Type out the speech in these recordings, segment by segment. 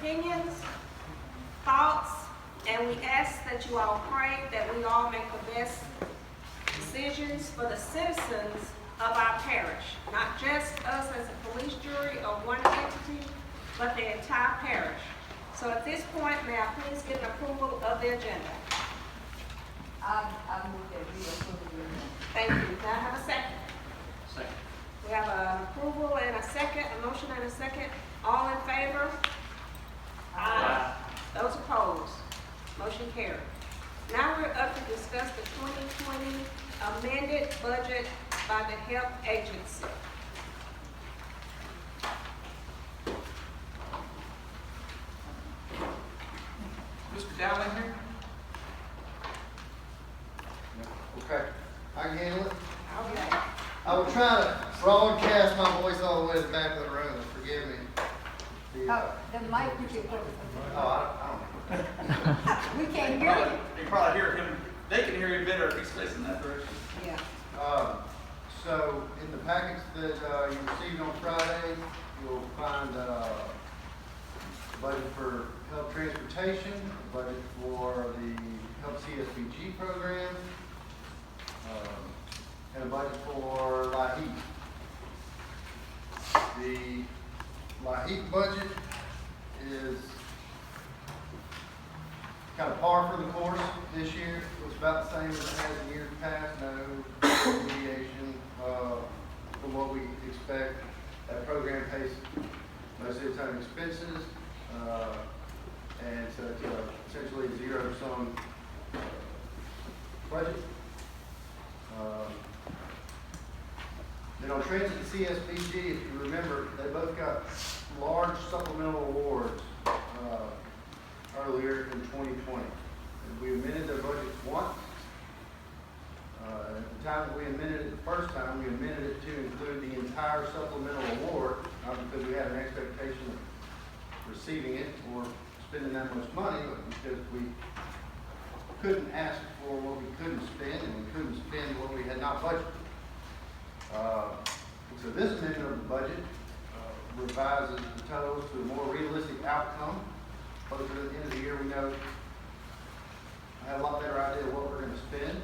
opinions, thoughts, and we ask that you all pray that we all make the best decisions for the citizens of our parish, not just us as a police jury or one entity, but the entire parish. So at this point, may I please get an approval of the agenda? I move that we approve the agenda. Thank you. Can I have a second? Second. We have an approval and a second, a motion and a second. All in favor? Aye. Those opposed? Motion carried. Now we're up to discuss the 2020 amended budget by the health agency. Mr. Dowling here? Okay, I can handle it. Okay. I will try to broadcast my voice all the way to the back of the room, forgive me. Oh, the mic you can put. I don't. We can't hear you. You can probably hear him, they can hear you better if he's facing that direction. Yeah. So in the packets that you received on Friday, you'll find budget for health transportation, budget for the health CSBG program, and a budget for LIHEAP. The LIHEAP budget is kind of par for the course this year. It was about the same as it has in years past. No deviation from what we expect. That program pays most of its own expenses, and so it's essentially a zero-sum budget. Then on transit and CSBG, if you remember, they both got large supplemental awards earlier in 2020. And we amended their budgets once. At the time that we amended it the first time, we amended it to include the entire supplemental award, not because we had an expectation of receiving it or spending that much money, but because we couldn't ask for what we couldn't spend, and we couldn't spend what we had not budgeted. And so this amendment of the budget revises the totals to a more realistic outcome. Closer to the end of the year, we know, I have a lot better idea of what we're going to spend.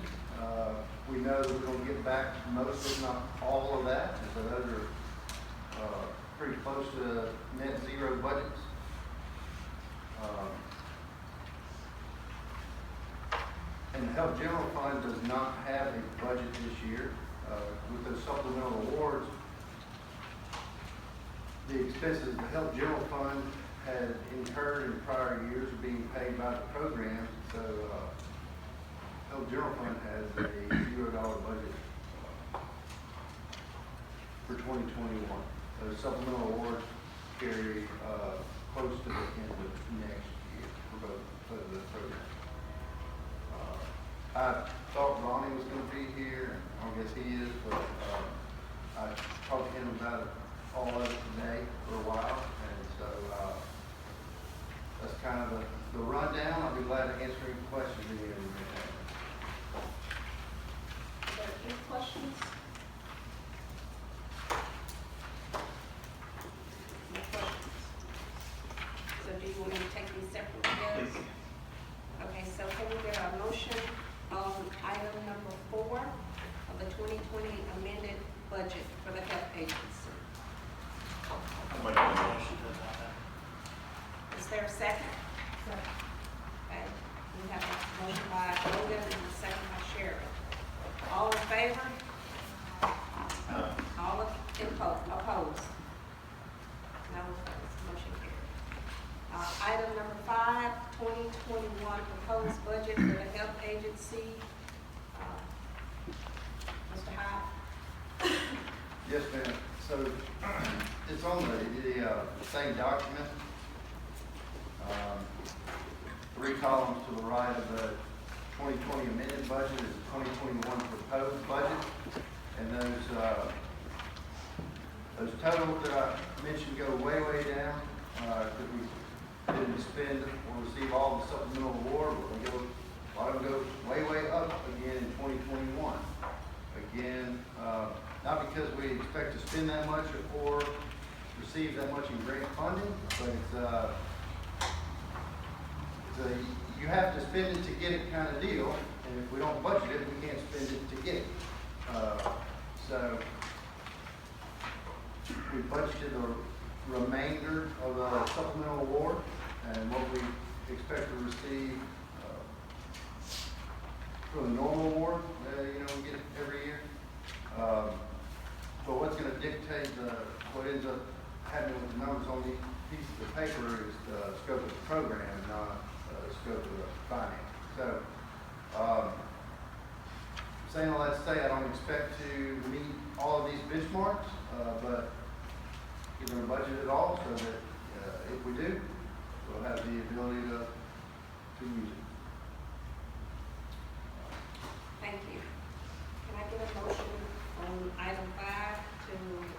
We know that we're going to get back most, if not all of that, and so those are pretty close to net zero budgets. And the Health General Fund does not have a budget this year. With those supplemental awards, the expenses of the Health General Fund had incurred in prior years are being paid by the program. So Health General Fund has a $0 budget for 2021. Those supplemental awards carry close to the end of next year for both of the programs. I thought Ronnie was going to be here, and I guess he is, but I talked to him about it, all of it today for a while, and so that's kind of the rundown. I'll be glad to answer any questions you may have. Are there any questions? No questions. So do you want me to take these separately, guys? Please. Okay, so can we get a motion on item number 4 of the 2020 amended budget for the health agency? I'll make a motion to adopt that. Is there a second? Okay, we have a motion by Logan and a second by Sherry. All in favor? All opposed? No opposed, motion carried. Item number 5, 2021 proposed budget for the health agency. Mr. Hyde? Yes, ma'am. So it's on the same document. 3 columns to the right of the 2020 amended budget is the 2021 proposed budget. And those totals that I mentioned go way, way down because we didn't spend or receive all the supplemental award, but a lot of them go way, way up again in 2021. Again, not because we expect to spend that much or receive that much in grant funding, but it's It's a, you have to spend it to get it kind of deal, and if we don't budget it, we can't spend it to get it. So, we budgeted the remainder of the supplemental award, and what we expect to receive for the normal award, we get every year. But what's gonna dictate what ends up happening with the numbers on these pieces of paper is the scope of the program, not the scope of the finance. So, saying all that to say, I don't expect to meet all of these benchmarks, but we're gonna budget it all so that, if we do, we'll have the ability to use it. Thank you. Can I get a motion on item 5 to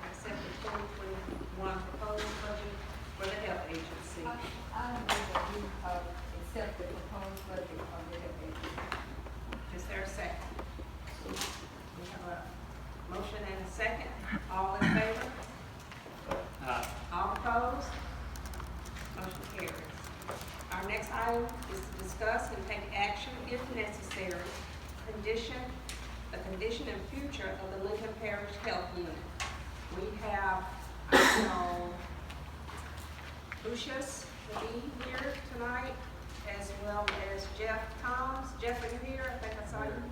accept the 2021 proposed budget for the health agency? I move that we accept the proposed budget of the health agency. Is there a second? We have a motion and a second. All in favor? All opposed? Motion carries. Our next item is to discuss and take action, if necessary, the condition and future of the Lincoln Parish Health Unit. We have, Lucius Lee here tonight, as well as Jeff Toms. Jeff, are you here? I think I saw you.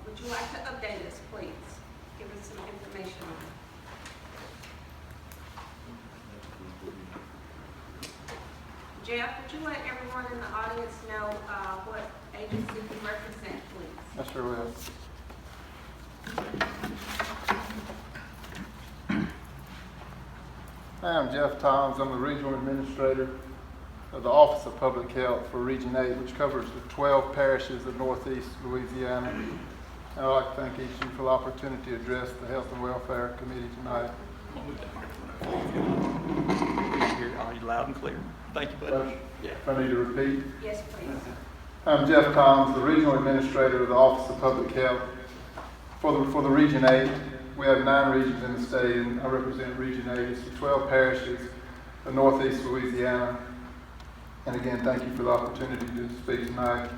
Would you like to update us, please? Give us some information on it. Jeff, would you let everyone in the audience know what agency you represent, please? I sure will. Hi, I'm Jeff Toms. I'm the Regional Administrator of the Office of Public Health for Region 8, which covers the 12 parishes of Northeast Louisiana. And I'd like to thank each of you for the opportunity to address the Health and Welfare Committee tonight. Move that microphone. Hear you loud and clear. Thank you, buddy. Yeah. If I need to repeat. Yes, please. I'm Jeff Toms, the Regional Administrator of the Office of Public Health for the Region 8. We have 9 regions in the state, and I represent Region 8. It's the 12 parishes of Northeast Louisiana. And again, thank you for the opportunity to speak tonight.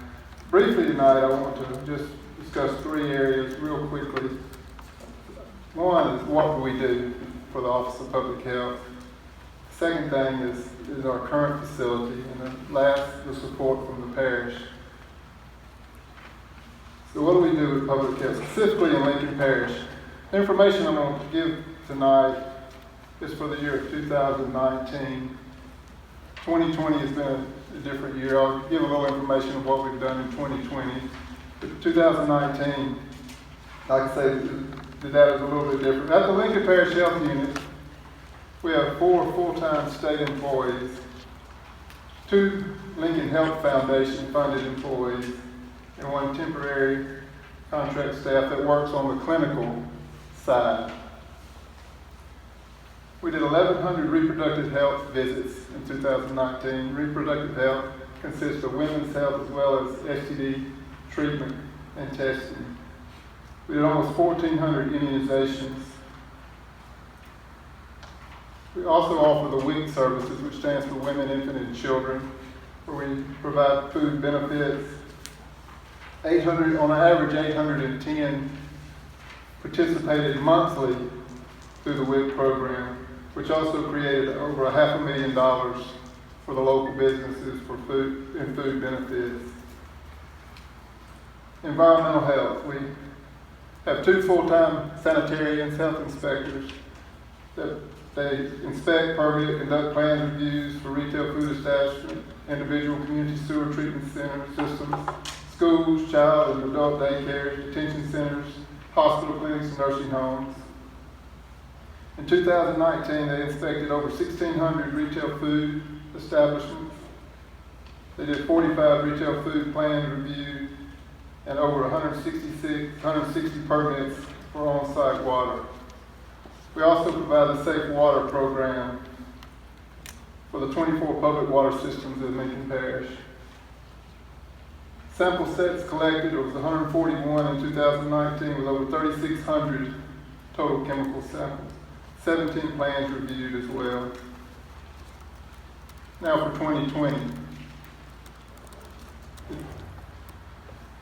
Briefly tonight, I want to just discuss 3 areas real quickly. One is what do we do for the Office of Public Health. Second thing is our current facility, and then last, the support from the parish. So what do we do with public health, specifically in Lincoln Parish? The information I'm going to give tonight is for the year of 2019. 2020 has been a different year. I'll give a little information of what we've done in 2020. But 2019, like I say, the data is a little bit different. At the Lincoln Parish Health Unit, we have 4 full-time state employees, 2 Lincoln Health Foundation funded employees, and 1 temporary contract staff that works on the clinical side. We did 1,100 reproductive health visits in 2019. Reproductive health consists of women's health as well as STD treatment and testing. We did almost 1,400 immunizations. We also offer the WIC services, which stands for Women, Infant, and Children, where we provide food benefits. 800, on average, 810 participated monthly through the WIC program, which also created over $500,000 for the local businesses for food and food benefits. Environmental health. We have 2 full-time sanitarians, health inspectors, that they inspect, permit, conduct plan reviews for retail food establishment, individual community sewer treatment center systems, schools, child and adult daycares, detention centers, hospital clinics, and nursing homes. In 2019, they inspected over 1,600 retail food establishments. They did 45 retail food plan reviews and over 160 permits for on-site water. We also provide the Safe Water Program for the 24 public water systems in Lincoln Parish. Sample sets collected, it was 141 in 2019 with over 3,600 total chemical samples. 17 plans reviewed as well. Now for 2020.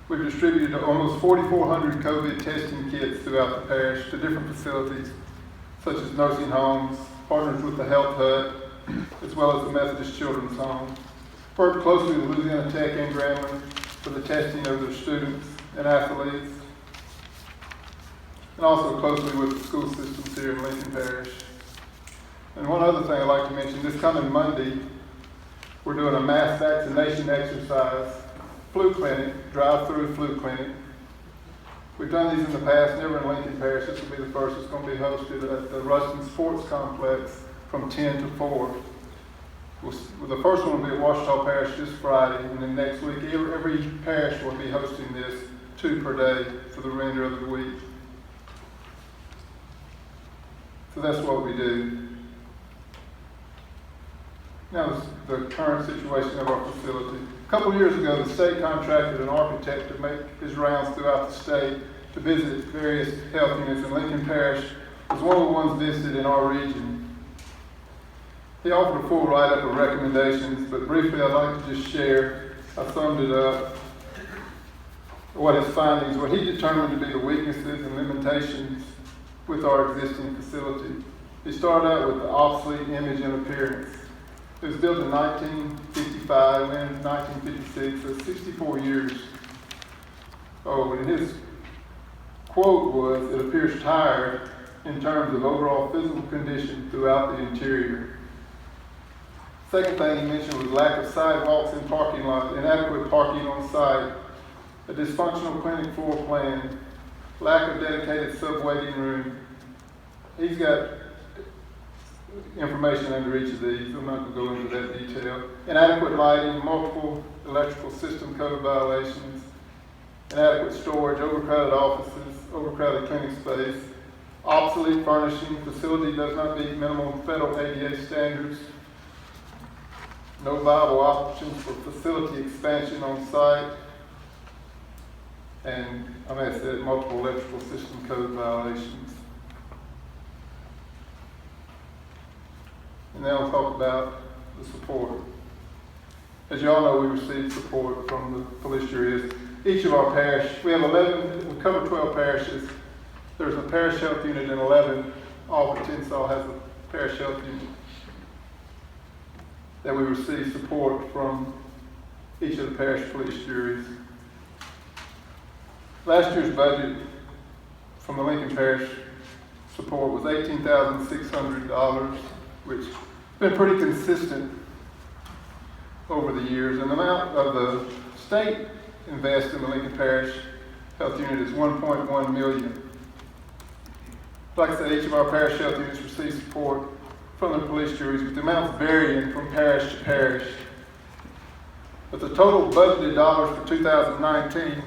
We've distributed almost 4,400 COVID testing kits throughout the parish to different facilities, such as nursing homes, partners with the Health Hut, as well as the Methodist Children's Home. Worked closely with Louisiana Tech and Grambling for the testing of their students and athletes, and also closely with the school systems here in Lincoln Parish. And one other thing I'd like to mention, this coming Monday, we're doing a mass vaccination exercise, flu clinic, drive-through flu clinic. We've done these in the past, never in Lincoln Parish. This will be the first. It's going to be hosted at the Ruston Sports Complex from 10 to 4. The first one will be at Washita Parish this Friday, and then next week, every parish will be hosting this 2 per day for the remainder of the week. So that's what we do. Now, the current situation of our facility. A couple years ago, the state contracted an architect to make his rounds throughout the state to visit various health units, and Lincoln Parish was one of the ones visited in our region. He offered a full write-up of recommendations, but briefly I'd like to just share, I summed it up, what his findings were. He determined to be the weaknesses and limitations with our existing facility. He started out with the obsolete image and appearance. It was built in 1955 and 1956, so 64 years old. And his quote was, "It appears tired in terms of overall physical condition throughout the interior." Second thing he mentioned was lack of sidewalks and parking lots, inadequate parking on site, a dysfunctional clinic floor plan, lack of dedicated sub-waiting room. He's got information under each of these. I'm not going to go into that detail. Inadequate lighting, multiple electrical system code violations, inadequate storage, overcrowded offices, overcrowded clinic space, obsolete furnishing, facility does not meet minimum federal ADA standards, no viable options for facility expansion on site, and I may have said multiple electrical system code violations. And now we'll talk about the support. As you all know, we received support from the police juries. Each of our parish, we have 11, we cover 12 parishes. There's a parish health unit in 11. All but Tinsall has a parish health unit that we receive support from each of the parish police juries. Last year's budget from the Lincoln Parish support was $18,600, which has been pretty consistent over the years. And the amount of the state invest in the Lincoln Parish health unit is $1.1 million. Like I said, each of our parish health units receive support from the police juries, with the amounts varying from parish to parish. But the total budgeted dollars for 2019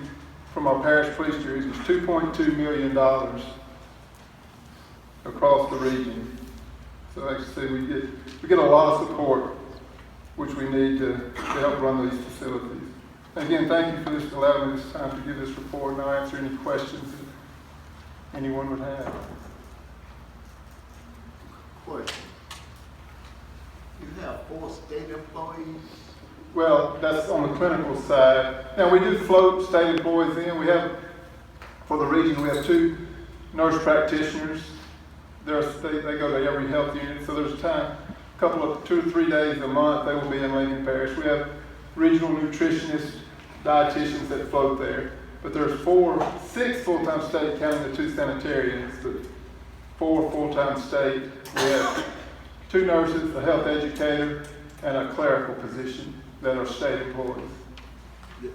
from our parish police juries was $2.2 million across the region. So like I say, we get a lot of support, which we need to help run these facilities. And again, thank you for this, allowing me this time to give this report, and I'll answer any questions that anyone would have. Question. You have 4 state employees? Well, that's on the clinical side. Now, we do float state employees in. We have, for the region, we have 2 nurse practitioners. They go to every health unit, so there's time, a couple of 2 to 3 days a month, they will be in Lincoln Parish. We have regional nutritionists, dietitians that float there. But there's 6 full-time state, counting the 2 sanitarians, but 4 full-time state. We have 2 nurses, a health educator, and a clerical position that are state employees.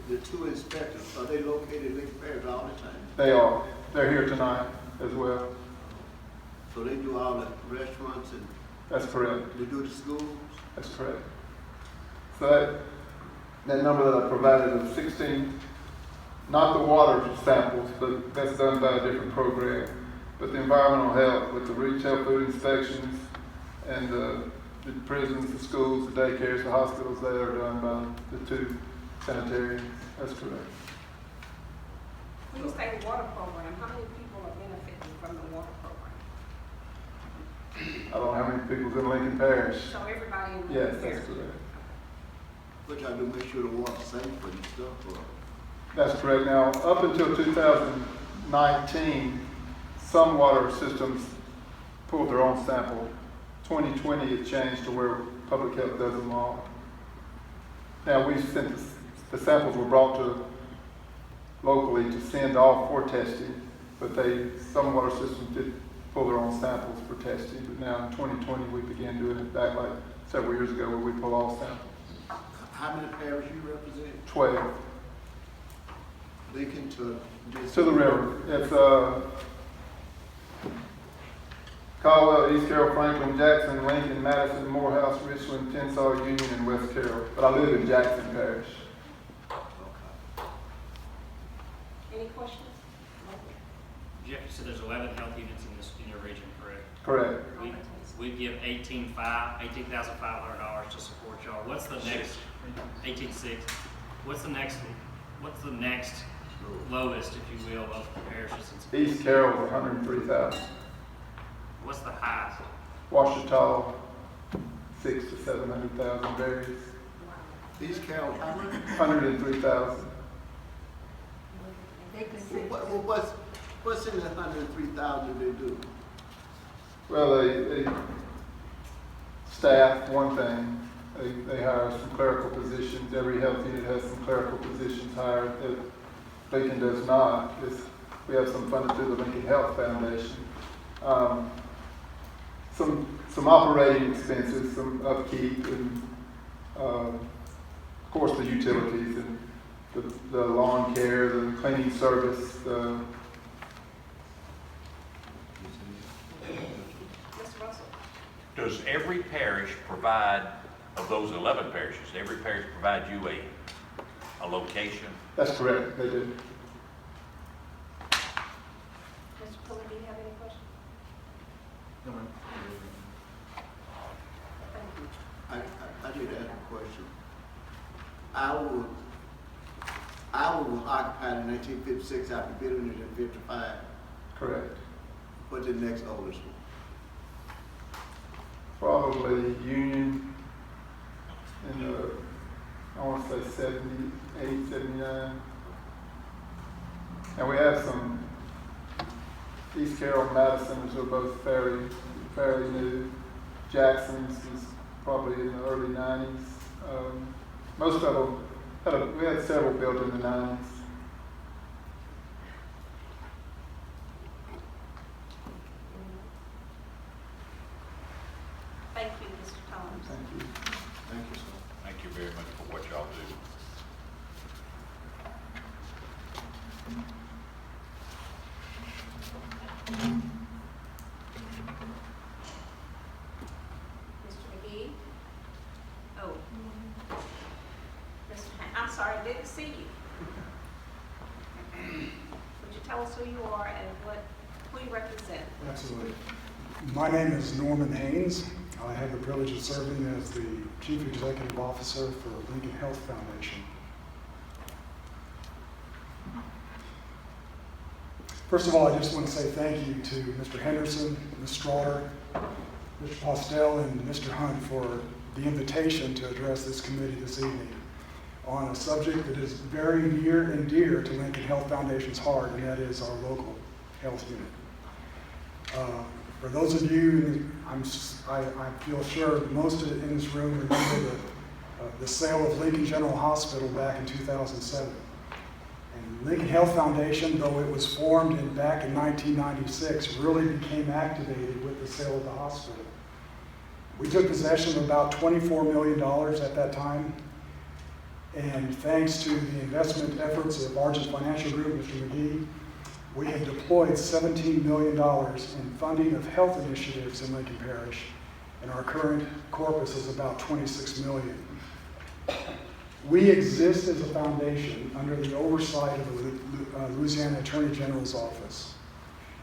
The 2 inspectors, are they located in Lincoln Parish all the time? They are. They're here tonight as well. So they do all the restaurants and That's correct. they do the schools? That's correct. So that number that I provided is 16, not the water samples, but that's done by a different program. But the environmental health with the retail food inspections and the prisons, the schools, the daycares, the hospitals, they are done by the 2 sanitarians. That's correct. When you say water program, how many people are benefiting from the water program? I don't know how many people's in Lincoln Parish. So everybody in the Yes, area. that's correct. What y'all do, make sure the water's safe and stuff, or? That's correct. Now, up until 2019, some water systems pulled their own sample. 2020, it changed to where public health does them all. Now, we sent the samples were brought to locally to send off for testing, but some water systems did pull their own samples for testing. But now in 2020, we began doing it back like several years ago, where we pull all samples. How many parishes you represent? 12 Lincoln to? to the river. It's Caldwell, East Carroll, Franklin, Jackson, Lincoln, Madison, Morehouse, Richland, Tensas, Union, and West Carroll. But I live in Jackson Parish. Okay. Any questions? Jeff, you said there's 11 health units in your region, correct? Correct. We give $18,500 to support y'all. What's the next? 18.6. What's the next lowest, if you will, of the parishes? East Carroll, 103,000. What's the highest? Washita, 600,000 to 700,000 varies. East Carroll, how many? 103,000. They consider. What's in the 103,000 they do? Well, they staff, one thing. They hire some clerical positions. Every health unit has some clerical positions hired that Lincoln does not. We have some funded through the Lincoln Health Foundation. Some operating expenses, some upkeep, and of course the utilities and the lawn care, the cleaning service. Mr. Russell? Does every parish provide, of those 11 parishes, every parish provide you a location? That's correct, they do. Mr. Fuller, do you have any questions? No, ma'am. Thank you. I did ask a question. Iowa was occupied in 1956 after building it in 55. Correct. What's the next oldest one? Probably Union in the, I want to say 78, 79. And we have some East Carroll and Madison, which are both fairly new. Jackson's is probably in the early 90s. Most of them, we had several built in the 90s. Thank you, Mr. Thomas. Thank you. Thank you, sir. Thank you very much for what y'all do. Mr. McGee? Oh. I'm sorry, I didn't see you. Would you tell us who you are and who you represent? Absolutely. My name is Norman Haynes. I have the privilege of serving as the Chief Executive Officer for Lincoln Health Foundation. First of all, I just want to say thank you to Mr. Henderson, Ms. Straughter, Mr. Postel, and Mr. Hunt for the invitation to address this committee this evening on a subject that is very near and dear to Lincoln Health Foundation's heart, and that is our local health unit. For those of you, I feel sure most in this room remember the sale of Lincoln General Hospital back in 2007. And Lincoln Health Foundation, though it was formed back in 1996, really became activated with the sale of the hospital. We took possession of about $24 million at that time. And thanks to the investment efforts of Argent Financial Group, Mr. McGee, we have deployed $17 million in funding of health initiatives in Lincoln Parish, and our current corpus is about $26 million. We exist as a foundation under the oversight of the Louisiana Attorney General's office,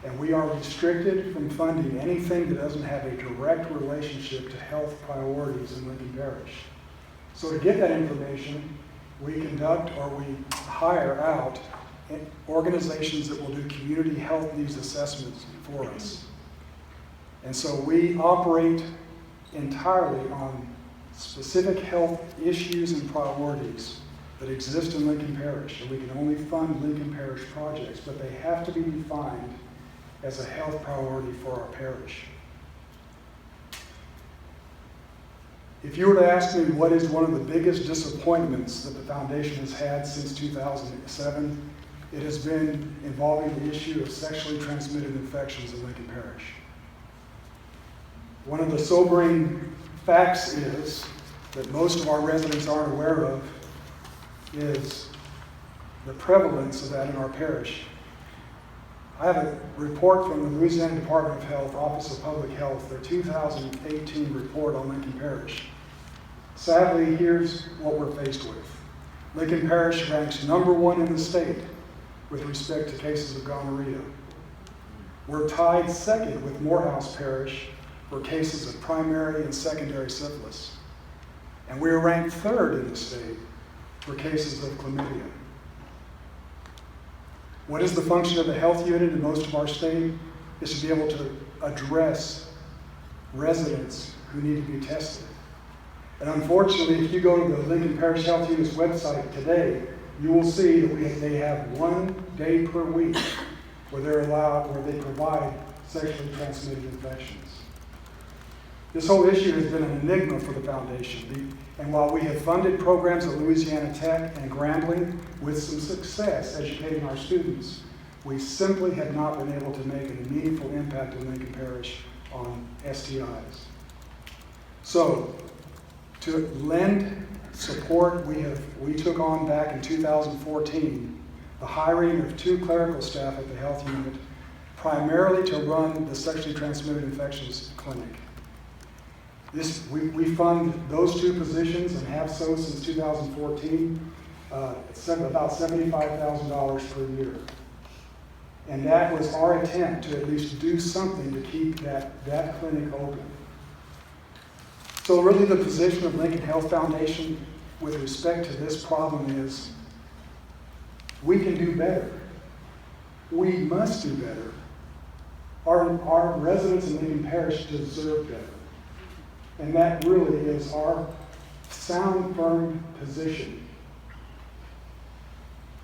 and we are restricted from funding anything that doesn't have a direct relationship to health priorities in Lincoln Parish. So to get that information, we conduct or we hire out organizations that will do community health needs assessments for us. And so we operate entirely on specific health issues and priorities that exist in Lincoln Parish, and we can only fund Lincoln Parish projects, but they have to be defined as a health priority for our parish. If you were to ask me what is one of the biggest disappointments that the foundation has had since 2007, it has been involving the issue of sexually transmitted infections in Lincoln Parish. One of the sobering facts is that most of our residents aren't aware of is the prevalence of that in our parish. I have a report from the Louisiana Department of Health, Office of Public Health, their 2018 report on Lincoln Parish. Sadly, here's what we're faced with. Lincoln Parish ranks #1 in the state with respect to cases of gonorrhea. We're tied second with Morehouse Parish for cases of primary and secondary syphilis. And we're ranked 3rd in the state for cases of chlamydia. What is the function of the health unit in most of our state? Is to be able to address residents who need to be tested. And unfortunately, if you go to the Lincoln Parish Health Unit's website today, you will see that they have 1 day per week where they provide sexually transmitted infections. This whole issue has been an enigma for the foundation. And while we have funded programs at Louisiana Tech and Grambling with some success educating our students, we simply have not been able to make a meaningful impact in Lincoln Parish on STIs. So, to lend support, we took on back in 2014 the hiring of 2 clerical staff at the health unit, primarily to run the sexually transmitted infections clinic. We fund those 2 positions and have so since 2014, about $75,000 per year. And that was our attempt to at least do something to keep that clinic open. So really the position of Lincoln Health Foundation with respect to this problem is we can do better. We must do better. Our residents in Lincoln Parish deserve better. And that really is our sound, firm position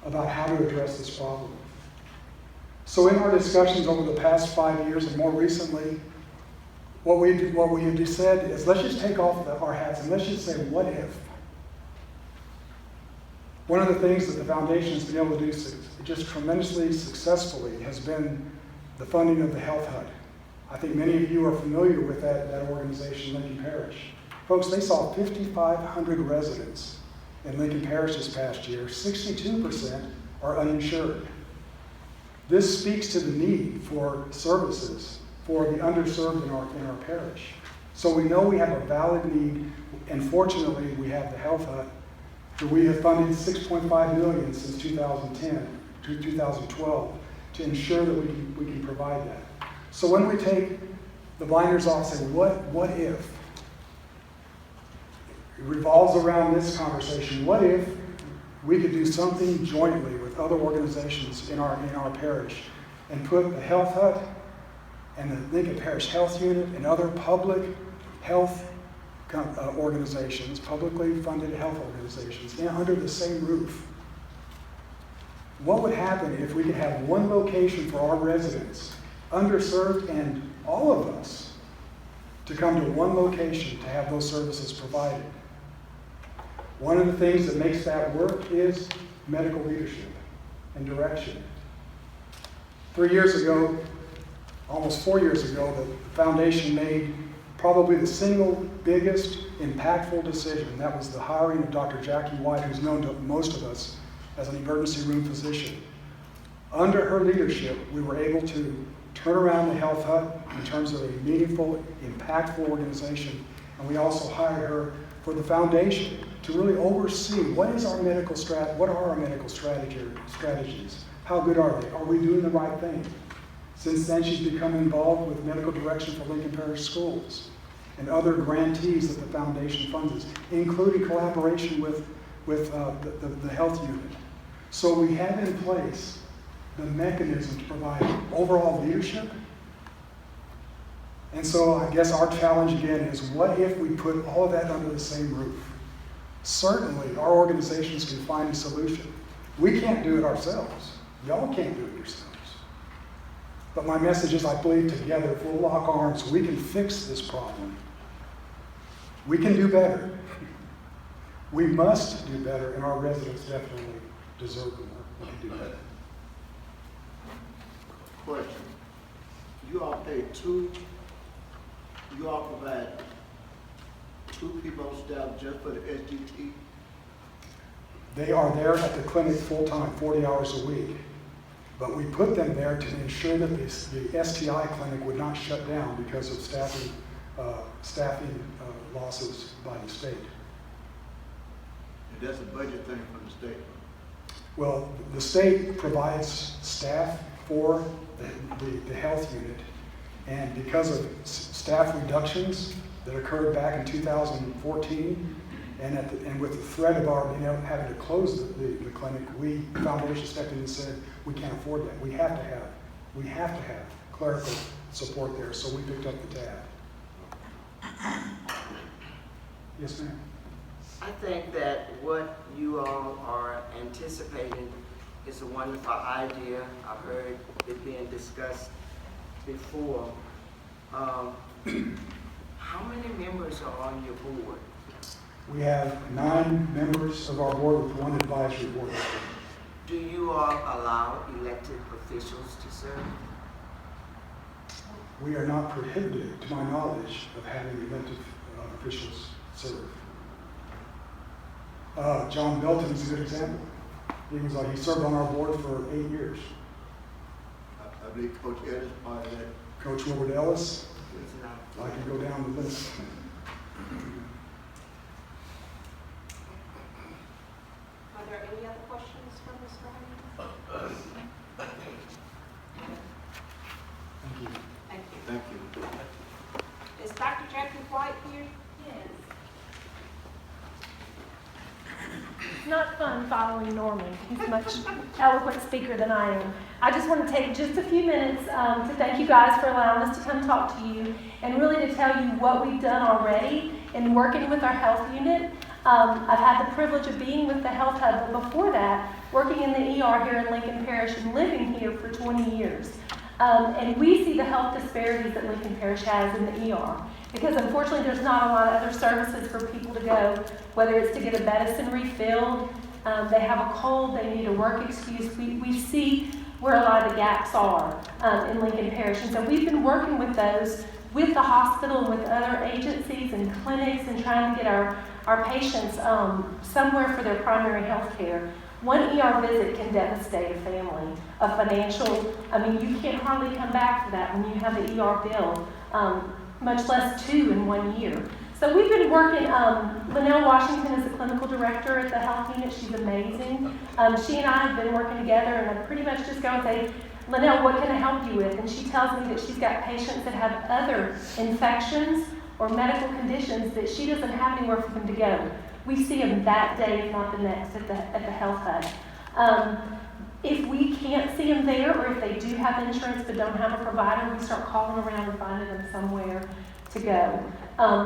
about how to address this problem. So in our discussions over the past 5 years and more recently, what we have said is let's just take off our hats and let's just say, what if? One of the things that the foundation has been able to do just tremendously successfully has been the funding of the Health Hut. I think many of you are familiar with that organization, Lincoln Parish. Folks, they saw 5,500 residents in Lincoln Parish this past year. 62% are uninsured. This speaks to the need for services for the underserved in our parish. So we know we have a valid need, and fortunately we have the Health Hut. We have funded $6.5 million since 2010 to 2012 to ensure that we can provide that. So when we take the blinders off and say, what if? It revolves around this conversation. What if we could do something jointly with other organizations in our parish and put the Health Hut and the Lincoln Parish Health Unit and other public health organizations, publicly funded health organizations, under the same roof? What would happen if we could have one location for our residents, underserved, and all of us to come to one location to have those services provided? One of the things that makes that work is medical leadership and direction. 3 years ago, almost 4 years ago, the foundation made probably the single biggest impactful decision. That was the hiring of Dr. Jackie White, who's known to most of us as an emergency room physician. Under her leadership, we were able to turn around the Health Hut in terms of a meaningful, impactful organization. And we also hired her for the foundation to really oversee what are our medical strategies? How good are they? Are we doing the right thing? Since then, she's become involved with medical direction for Lincoln Parish schools and other grantees that the foundation funds, including collaboration with the health unit. So we have in place the mechanism to provide overall leadership And so I guess our challenge again is, what if we put all of that under the same roof? Certainly, our organizations can find a solution. We can't do it ourselves. Y'all can't do it yourselves. But my message is, I believe together, if we'll lock arms, we can fix this problem. We can do better. We must do better, and our residents definitely deserve more. We can do better. Question. You all provide 2 people on staff just for the SGT? They are there at the clinic full-time, 40 hours a week. But we put them there to ensure that the STI clinic would not shut down because of staffing losses by the state. And that's a budget thing from the state? Well, the state provides staff for the health unit, and because of staff reductions that occurred back in 2014, and with the threat of our having to close the clinic, the foundation stepped in and said, we can't afford that. We have to have clerical support there, so we picked up the tab. Yes, ma'am. I think that what you all are anticipating is a wonderful idea. I've heard it being discussed before. How many members are on your board? We have 9 members of our board with 1 advisory board member. Do you all allow elected officials to serve? We are not prohibited, to my knowledge, of having elected officials serve. John Belton is a good example. He served on our board for 8 years. I believe Coach Ed is part of that. Coach Robert Ellis, It's not. I can go down the list. Are there any other questions for Mr. Honey? Thank you. Thank you. Thank you. Is Dr. Jackie White here? Yes. It's not fun following Norman. He's a much eloquent speaker than I am. I just want to take just a few minutes to thank you guys for allowing us to come talk to you and really to tell you what we've done already in working with our health unit. I've had the privilege of being with the Health Hub, but before that, working in the ER here in Lincoln Parish and living here for 20 years. And we see the health disparities that Lincoln Parish has in the ER. Because unfortunately, there's not a lot of other services for people to go, whether it's to get a medicine refilled, they have a cold, they need a work excuse. We see where a lot of the gaps are in Lincoln Parish. And so we've been working with those, with the hospital and with other agencies and clinics, and trying to get our patients somewhere for their primary health care. One ER visit can devastate a family. A financial, you can't hardly come back for that when you have the ER bill, much less 2 in 1 year. So we've been working, Linnell Washington is the clinical director at the health unit. She's amazing. She and I have been working together, and I pretty much just go and say, Linnell, what can I help you with? And she tells me that she's got patients that have other infections or medical conditions that she doesn't have anywhere for them to go. We see them that day, if not the next, at the Health Hub. If we can't see them there, or if they do have insurance but don't have a provider, we start calling around and finding them somewhere to go.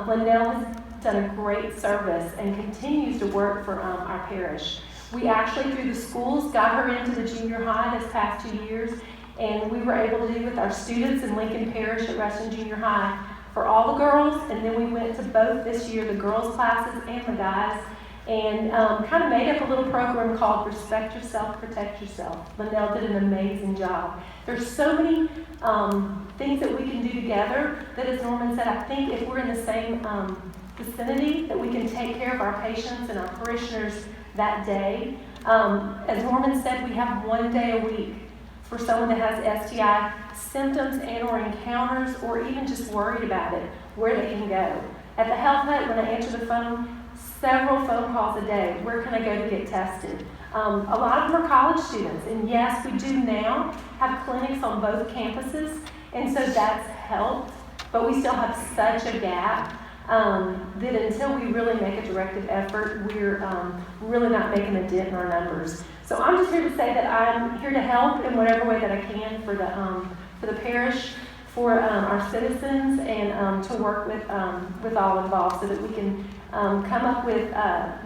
Linnell has done a great service and continues to work for our parish. We actually, through the schools, got her into the junior high this past 2 years, and we were able to do with our students in Lincoln Parish at Reston Junior High for all the girls, and then we went to both this year, the girls' classes and the guys, and kind of made up a little program called Respect Yourself, Protect Yourself. Linnell did an amazing job. There's so many things that we can do together that, as Norman said, I think if we're in the same vicinity, that we can take care of our patients and our parishioners that day. As Norman said, we have 1 day a week for someone that has STI symptoms and or encounters, or even just worried about it, where they can go. At the Health Hut, when I answer the phone, several phone calls a day. Where can I go to get tested? A lot of them are college students, and yes, we do now have clinics on both campuses, and so that's helped, but we still have such a gap that until we really make a directive effort, we're really not making a dent in our numbers. So I'm just here to say that I'm here to help in whatever way that I can for the parish, for our citizens and to work with all involved so that we can come up with,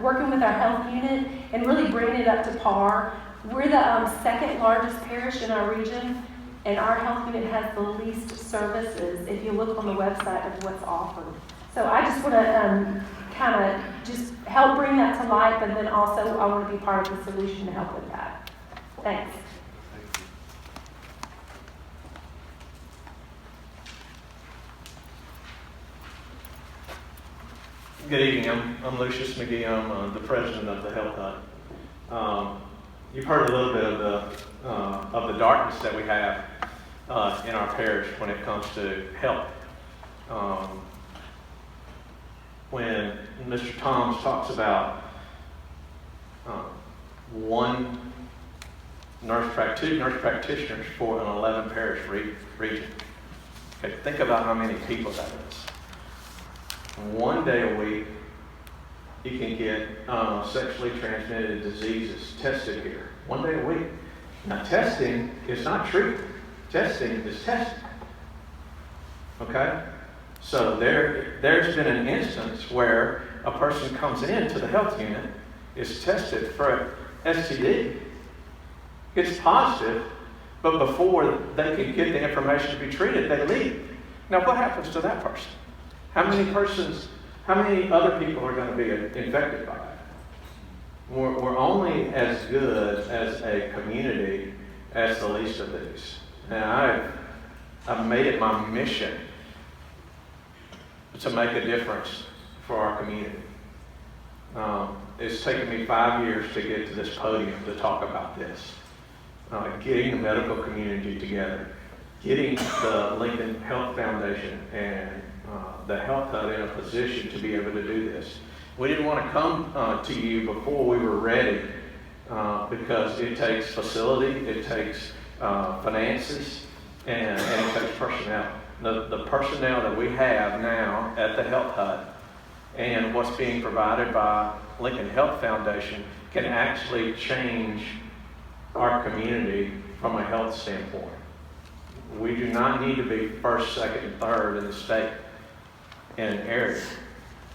working with our health unit and really bringing it up to par. We're the second largest parish in our region, and our health unit has the least services if you look on the website of what's offered. So I just want to kind of just help bring that to light, but then also I want to be part of the solution to help with that. Thanks. Good evening. I'm Lucius McGee. I'm the president of the Health Hut. You've heard a little bit of the darkness that we have in our parish when it comes to health. When Mr. Toms talks about two nurse practitioners for an 11 parish region. Okay, think about how many people that is. One day a week, you can get sexually transmitted diseases tested here. One day a week. Now, testing is not treatment. Testing is testing. Okay? So there's been an instance where a person comes into the health unit, is tested for STD, gets positive, but before they can get the information to be treated, they leave. Now, what happens to that person? How many other people are going to be infected by that? We're only as good as a community as the least of these. Now, I've made it my mission to make a difference for our community. It's taken me 5 years to get to this podium to talk about this. Getting the medical community together, getting the Lincoln Health Foundation and the Health Hut in a position to be able to do this. We didn't want to come to you before we were ready because it takes facility, it takes finances, and it takes personnel. The personnel that we have now at the Health Hut and what's being provided by Lincoln Health Foundation can actually change our community from a health standpoint. We do not need to be first, second, and third in the state in an area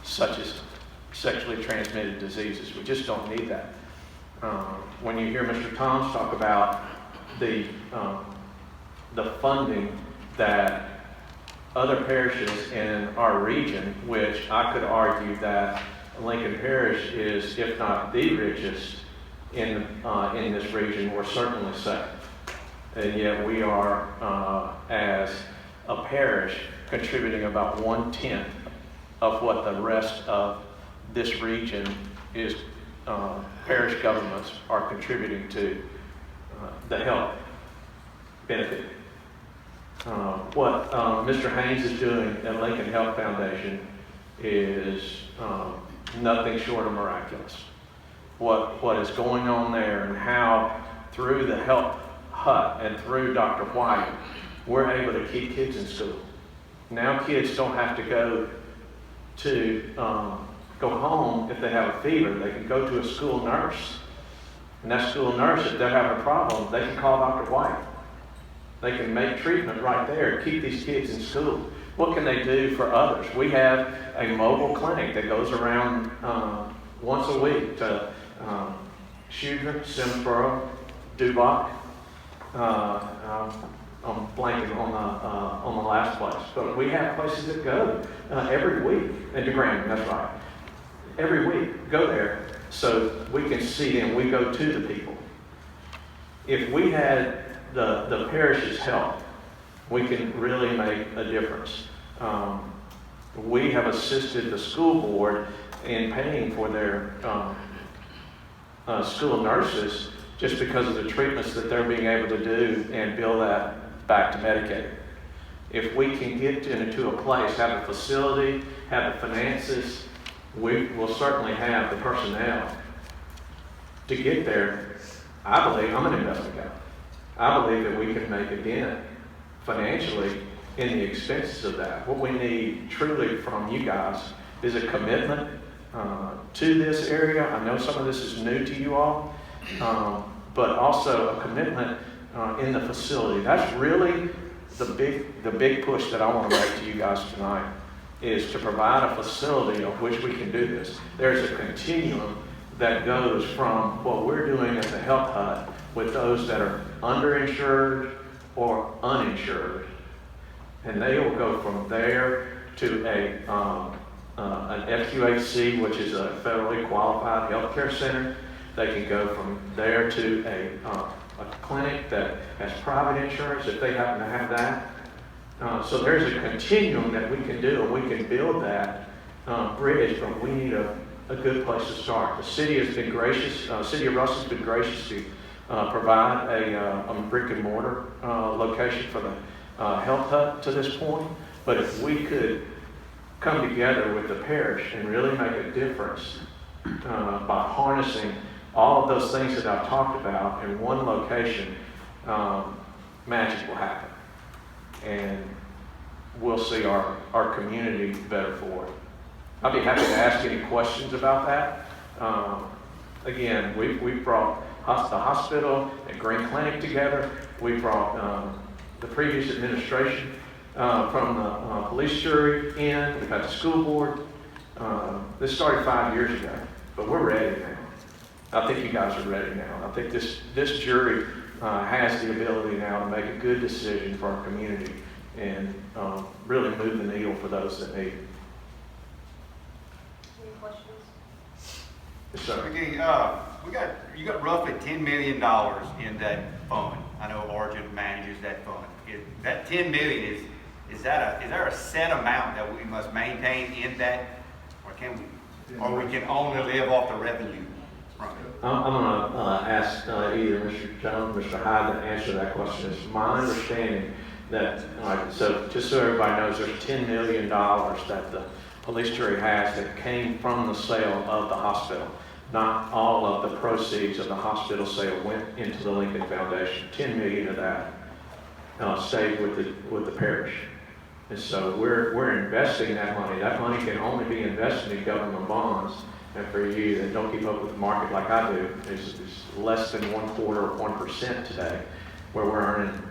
such as sexually transmitted diseases. We just don't need that. When you hear Mr. Toms talk about the funding that other parishes in our region, which I could argue that Lincoln Parish is, if not the richest in this region, we're certainly second. And yet we are, as a parish, contributing about 1/10 of what the rest of this region is, parish governments are contributing to the health benefit. What Mr. Haynes is doing at Lincoln Health Foundation is nothing short of miraculous. What is going on there and how through the Health Hut and through Dr. White, we're able to keep kids in school. Now kids don't have to go home if they have a fever. They can go to a school nurse. And that school nurse, if they're having a problem, they can call Dr. White. They can make treatment right there, keep these kids in school. What can they do for others? We have a mobile clinic that goes around once a week to Shudra, Simsboro, Dubach. I'm blanking on the last place, but we have places that go every week, and DeGrand, that's right. Every week, go there so we can see them. We go to the people. If we had the parish's help, we can really make a difference. We have assisted the school board in paying for their school nurses just because of the treatments that they're being able to do and bill that back to Medicaid. If we can get into a place, have a facility, have the finances, we will certainly have the personnel to get there. I believe, I'm an investigator, I believe that we can make a dent financially in the expenses of that. What we need truly from you guys is a commitment to this area. I know some of this is new to you all, but also a commitment in the facility. That's really the big push that I want to make to you guys tonight is to provide a facility of which we can do this. There's a continuum that goes from what we're doing at the Health Hut with those that are underinsured or uninsured. And they will go from there to an FQHC, which is a federally qualified healthcare center. They can go from there to a clinic that has private insurance if they happen to have that. So there's a continuum that we can do, and we can build that bridge, but we need a good place to start. The city has been gracious, City of Russell's been gracious to provide a brick and mortar location for the Health Hut to this point. But if we could come together with the parish and really make a difference by harnessing all of those things that I've talked about in one location, magic will happen. And we'll see our community better for it. I'll be happy to ask any questions about that. Again, we brought the hospital and Green Clinic together. We brought the previous administration from the police jury in. We've got the school board. This started 5 years ago, but we're ready now. I think you guys are ready now. I think this jury has the ability now to make a good decision for our community and really move the needle for those that need it. Any questions? Yes, sir. Again, you got roughly $10 million in that fund. I know Origin manages that fund. That $10 million is there a set amount that we must maintain in that, or we can only live off the revenue from it? I'm going to ask either Mr. Jones or Mr. Hyde to answer that question. It's my understanding that, so just so everybody knows, there's $10 million that the police jury has that came from the sale of the hospital. Not all of the proceeds of the hospital sale went into the Lincoln Foundation. $10 million of that stayed with the parish. And so we're investing that money. That money can only be invested in government bonds. And for you that don't keep up with the market like I do, it's less than 1/4 of 1% today, where we're earning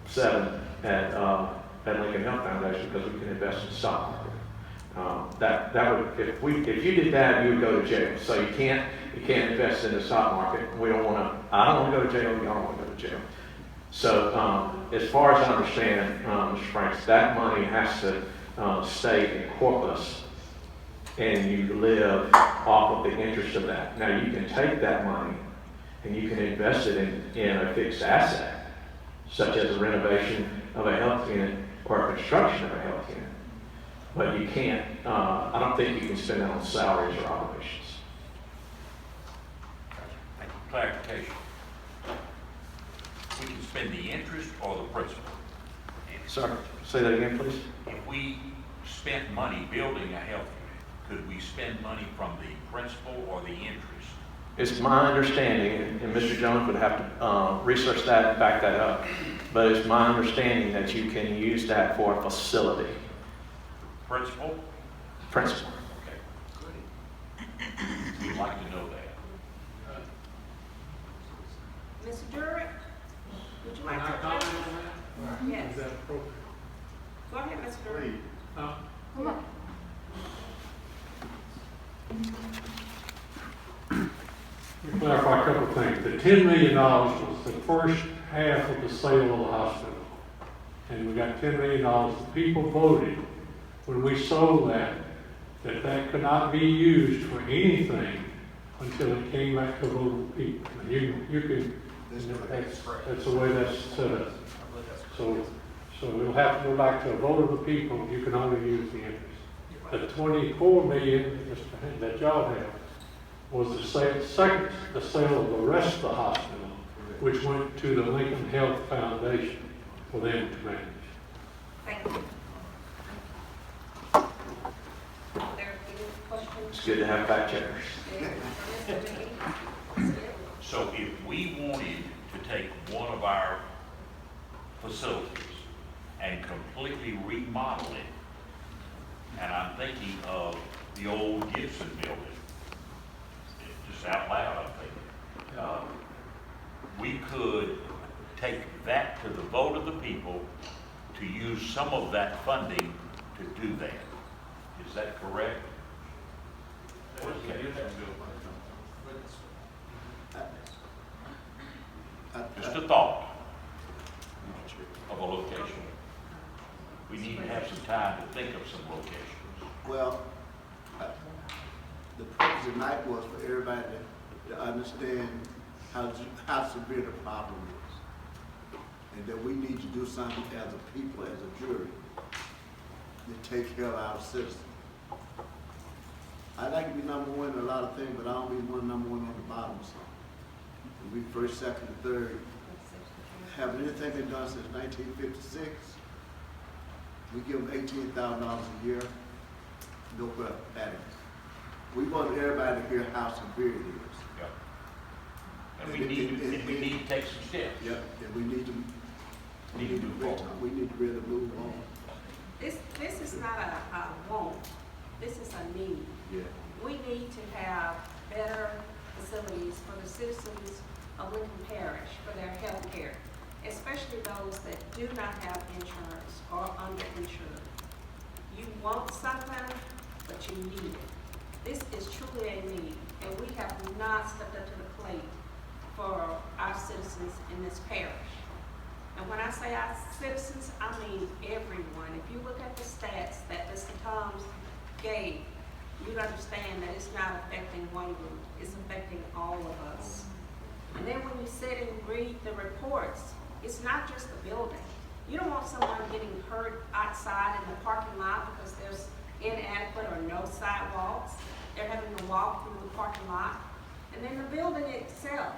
7% at Lincoln Health Foundation because we can invest in the stock market. That would, if you did that, you would go to jail. So you can't invest in the stock market. I don't want to go to jail. Y'all don't want to go to jail. So as far as I understand, Mr. Franks, that money has to stay in corpus, and you live off of the interest of that. Now you can take that money and you can invest it in a fixed asset, such as a renovation of a health unit or a construction of a health unit. But you can't, I don't think you can spend it on salaries or operations. Clarification. We can spend the interest or the principal. Sir, say that again, please. If we spent money building a health unit, could we spend money from the principal or the interest? It's my understanding, and Mr. Jones would have to research that and back that up, but it's my understanding that you can use that for a facility. Principal? Principal. Okay. We'd like to know that. Mr. Durrett, would you like to comment address? on that? Yes. Is that appropriate? Go ahead, Mr. Durrett. Come on. Let me clarify a couple of things. The $10 million was the first half of the sale of the hospital. And we got $10 million. The people voted when we sold that could not be used for anything until it came back to a vote of the people. And you can, that's the way that's set up. So it'll have to go back to a vote of the people. You can only use the interest. The $24 million that y'all have was the sale of the rest of the hospital, which went to the Lincoln Health Foundation for them to manage. Thank you. Are there any questions? It's good to have back checkers. So if we wanted to take one of our facilities and completely remodel it, and I'm thinking of the old Gibson building, just out loud, I'm thinking, we could take that to the vote of the people to use some of that funding to do that. Is that correct? Okay. Just a thought of a location. We need to have some time to think of some locations. Well, the purpose tonight was for everybody to understand how severe the problem is. And that we need to do something as a people, as a jury, to take care of our citizens. I'd like to be number one in a lot of things, but I don't be number one on the bottom of something. We first, second, and third. Haven't anything been done since 1956? We give them $18,000 a year, no problem at it. We want everybody to hear how severe it is. Yep. And we need to take some steps. Yep, and we need to move forward. We need to really move on. This is not a want, this is a need. Yeah. We need to have better facilities for the citizens of Lincoln Parish for their health care, especially those that do not have insurance or underinsured. You want something, but you need it. This is truly a need, and we have not stepped up to the plate for our citizens in this parish. And when I say our citizens, I mean everyone. If you look at the stats that Mr. Toms gave, you'd understand that it's not affecting one group, it's affecting all of us. And then when you sit and read the reports, it's not just the building. You don't want someone getting hurt outside in the parking lot because there's inadequate or no sidewalks. They're having to walk through the parking lot. And then the building itself,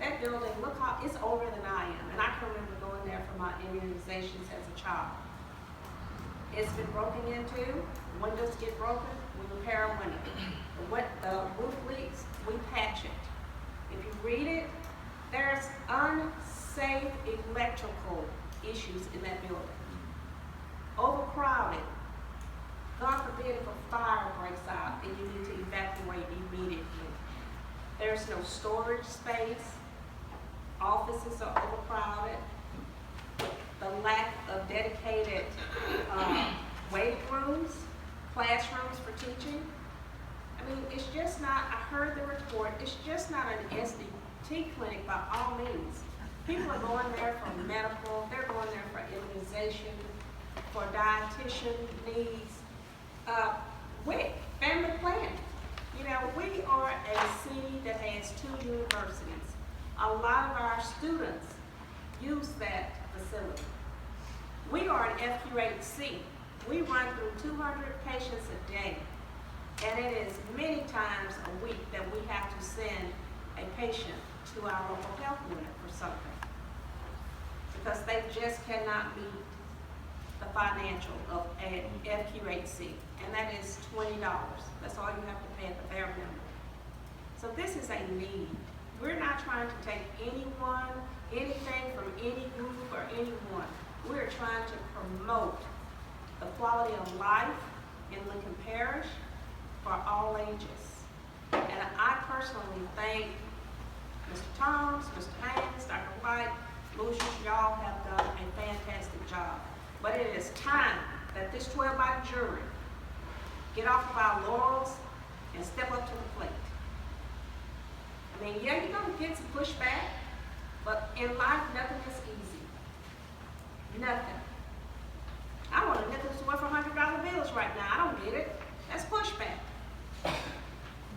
that building, look how, it's older than I am. And I can remember going there for my immunizations as a child. It's been broken into, windows get broken, we repair a window. The roof leaks, we patch it. If you read it, there's unsafe electrical issues in that building. Overcrowded. God forbid if a fire breaks out and you need to evacuate immediately. There's no storage space. Offices are overcrowded. The lack of dedicated waiting rooms, classrooms for teaching. I mean, it's just not, I heard the report, it's just not an SDT clinic by all means. People are going there for medical, they're going there for immunization, for dietitian needs, WIC, family planning. You know, we are a city that has 2 universities. A lot of our students use that facility. We are an FQ8C. We run through 200 patients a day. And it is many times a week that we have to send a patient to our local health unit for something. Because they just cannot meet the financial of a FQ8C. And that is $20. That's all you have to pay at the bare minimum. So this is a need. We're not trying to take anyone, anything from any group or anyone. We're trying to promote the quality of life in Lincoln Parish for all ages. And I personally thank Mr. Toms, Mr. Haynes, Dr. White, Lucius, y'all have done a fantastic job. But it is time that this 12-body jury get off of our laurels and step up to the plate. I mean, yeah, you're gonna get some pushback, but in life, nothing is easy. Nothing. I want a nickel store for $100 bills right now. I don't get it. That's pushback.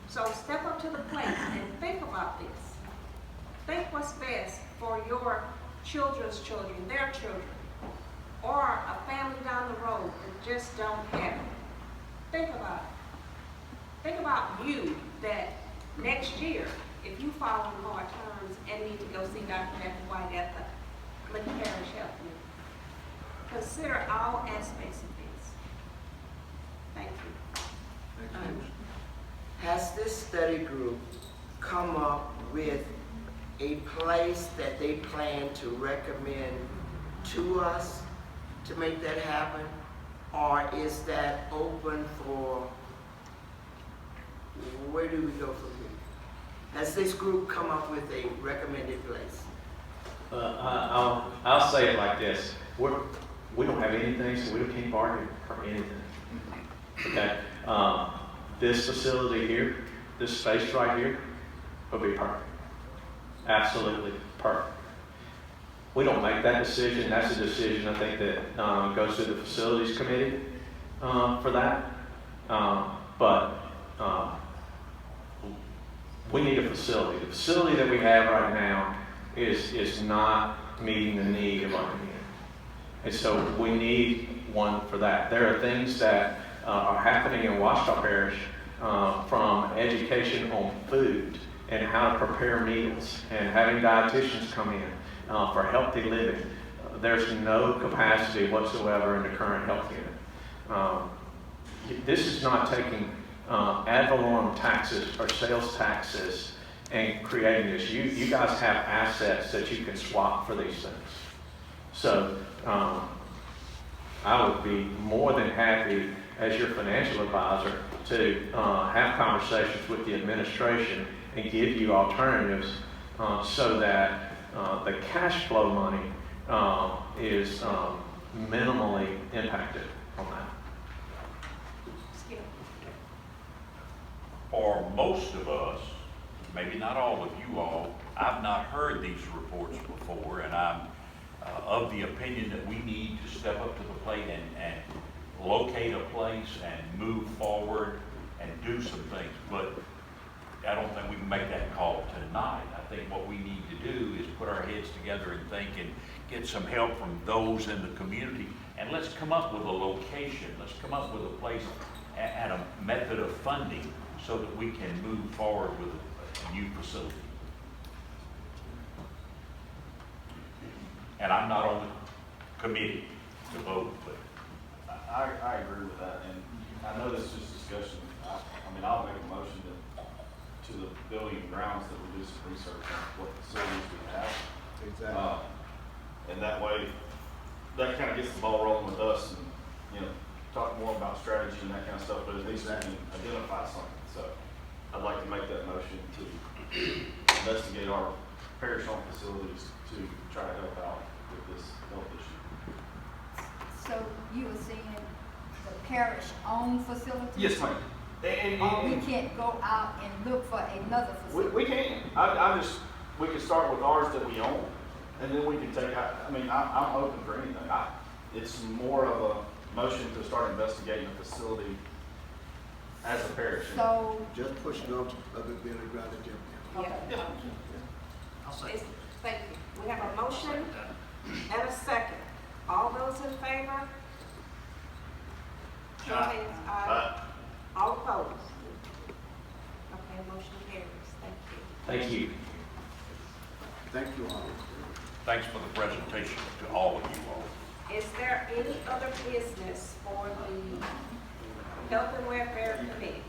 So step up to the plate and think about this. Think what's best for your children's children, their children, or a family down the road that just don't have it. Think about it. Think about you that next year, if you follow in hard terms and need to go see Dr. Jackie White at the Lincoln Parish Health Unit. Consider all aspects of this. Thank you. Has this study group come up with a place that they plan to recommend to us to make that happen? Or is that open for, where do we go from here? Has this group come up with a recommended place? I'll say it like this. We don't have anything, so we can't bargain for anything. Okay? This facility here, this space right here, will be perfect. Absolutely perfect. We don't make that decision. That's a decision, I think, that goes to the facilities committee for that. But we need a facility. The facility that we have right now is not meeting the need of our community. And so we need one for that. There are things that are happening in Ouachita Parish from education on food and how to prepare meals and having dietitians come in for healthy living. There's no capacity whatsoever in the current health unit. This is not taking ad valorem taxes or sales taxes and creating this. You guys have assets that you can swap for these things. So I would be more than happy as your financial advisor to have conversations with the administration and give you alternatives so that the cash flow money is minimally impacted on that. For most of us, maybe not all of you all, I've not heard these reports before, and I'm of the opinion that we need to step up to the plate and locate a place and move forward and do some things. But I don't think we can make that call tonight. I think what we need to do is put our heads together and think and get some help from those in the community. And let's come up with a location. Let's come up with a place and a method of funding so that we can move forward with a new facility. And I'm not on the committee to vote, but I agree with that, and I know this is just discussion. I mean, I'll make a motion to the building and grounds that we do some research on what facilities we have. Exactly. And that way, that kind of gets the ball rolling with us and, you know, talk more about strategy and that kind of stuff, but at least we can identify something. So I'd like to make that motion to investigate our parish-owned facilities to try to help out with this health issue. So you were saying the parish-owned facilities? Yes, ma'am. Or we can't go out and look for another facility? We can. We can start with ours that we own, and then we can take out, I mean, I'm open for anything. It's more of a motion to start investigating a facility as a parish. So, Just push it on to other building ground that you're okay. Yeah. Thank you. We have a motion and a second. All those in favor? Show of hands. Aye. All opposed? Okay, motion carries. Thank you. Thank you. Thank you all. thanks for the presentation to all of you all. Is there any other business for the Health and Welfare Committee?